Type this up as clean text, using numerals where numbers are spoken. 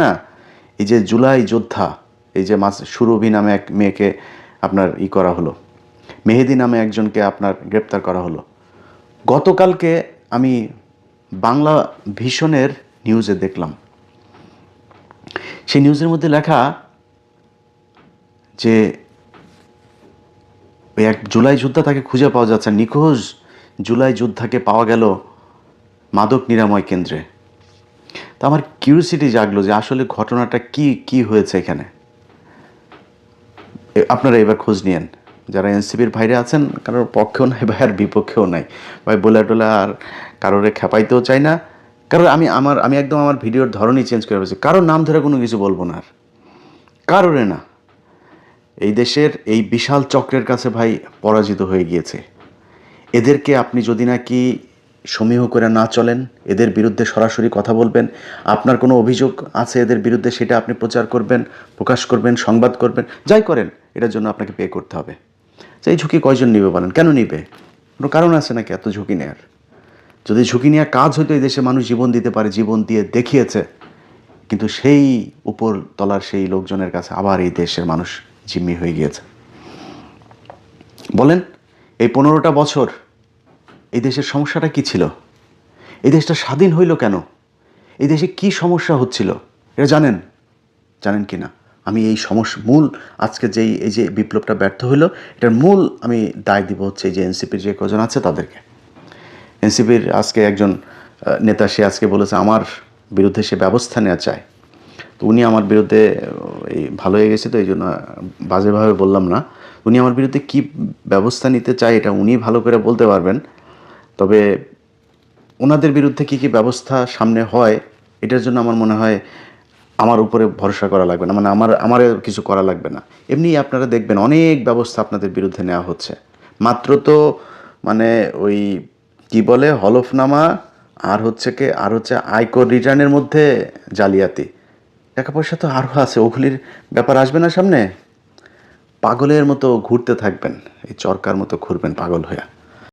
না, এই যে জুলাই যোদ্ধা, এই যে সুরভি নামে এক মেয়েকে আপনার করা হলো, মেহেদি নামে একজনকে আপনার গ্রেপ্তার করা হলো। গতকালকে আমি বাংলা ভিশনের নিউজে দেখলাম, সেই নিউজের মধ্যে লেখা যে ওই এক জুলাই যোদ্ধা, তাকে খুঁজে পাওয়া যাচ্ছে, নিখোঁজ জুলাই যোদ্ধাকে পাওয়া গেল মাদক নিরাময় কেন্দ্রে। তো আমার কিউরিওসিটি জাগলো যে আসলে ঘটনাটা কি হয়েছে এখানে। আপনারা এবার খোঁজ নিয়েন, যারা এনসিপির বাইরে আছেন, কারোর পক্ষেও নাই ভাই আর বিপক্ষেও নাই ভাই, বলে টোলা আর কারোরে খেপাইতেও চাই না। কারণ আমি একদম আমার ভিডিওর ধরনই চেঞ্জ করে ফেলছি, কারোর নাম ধরে কোনো কিছু বলবো না আর, কারোরে না। এই দেশের এই বিশাল চক্রের কাছে ভাই পরাজিত হয়ে গিয়েছে। এদেরকে আপনি যদি নাকি সমীহ করে না চলেন, এদের বিরুদ্ধে সরাসরি কথা বলবেন, আপনার কোনো অভিযোগ আছে এদের বিরুদ্ধে, সেটা আপনি প্রচার করবেন, প্রকাশ করবেন, সংবাদ করবেন, যাই করেন, এটার জন্য আপনাকে পে করতে হবে। এই ঝুঁকি কয়জন নিবে বলেন? কেন নিবে? কোনো কারণ আছে নাকি এত ঝুঁকি নেওয়ার? যদি ঝুঁকি নেওয়া কাজ হইতো, এই দেশে মানুষ জীবন দিতে পারে, জীবন দিয়ে দেখিয়েছে। কিন্তু সেই উপর তলার সেই লোকজনের কাছে আবার এই দেশের মানুষ জিম্মি হয়ে গিয়েছে। বলেন, এই 15টা বছর এই দেশের সমস্যাটা কি ছিল? এই দেশটা স্বাধীন হইল কেন? এই দেশে কি সমস্যা হচ্ছিল এটা জানেন কি না? আমি এই মূল আজকে এই যে বিপ্লবটা ব্যর্থ হইলো, এটার মূল আমি দায় দিব হচ্ছে এই যে এনসিপির যে কজন আছে তাদেরকে। এনসিপির আজকে একজন নেতা, সে আজকে বলেছে আমার বিরুদ্ধে সে ব্যবস্থা নেওয়া চায়। তো উনি আমার বিরুদ্ধে এই ভালো হয়ে গেছে, তো এই জন্য বাজেভাবে বললাম না। উনি আমার বিরুদ্ধে কি ব্যবস্থা নিতে চায় এটা উনি ভালো করে বলতে পারবেন। তবে ওনাদের বিরুদ্ধে কি ব্যবস্থা সামনে হয়, এটার জন্য আমার মনে হয় আমার উপরে ভরসা করা লাগবে না, মানে আমার কিছু করা লাগবে না। এমনি আপনারা দেখবেন অনেক ব্যবস্থা আপনাদের বিরুদ্ধে নেওয়া হচ্ছে। মাত্র তো মানে ওই কি বলে হলফনামা আর হচ্ছে আয়কর রিটার্নের মধ্যে জালিয়াতি, টাকা পয়সা তো আরও আছে, ওগুলির ব্যাপার আসবে না সামনে। পাগলের মতো ঘুরতে থাকবেন, এই চরকার মতো ঘুরবেন পাগল হয়ে।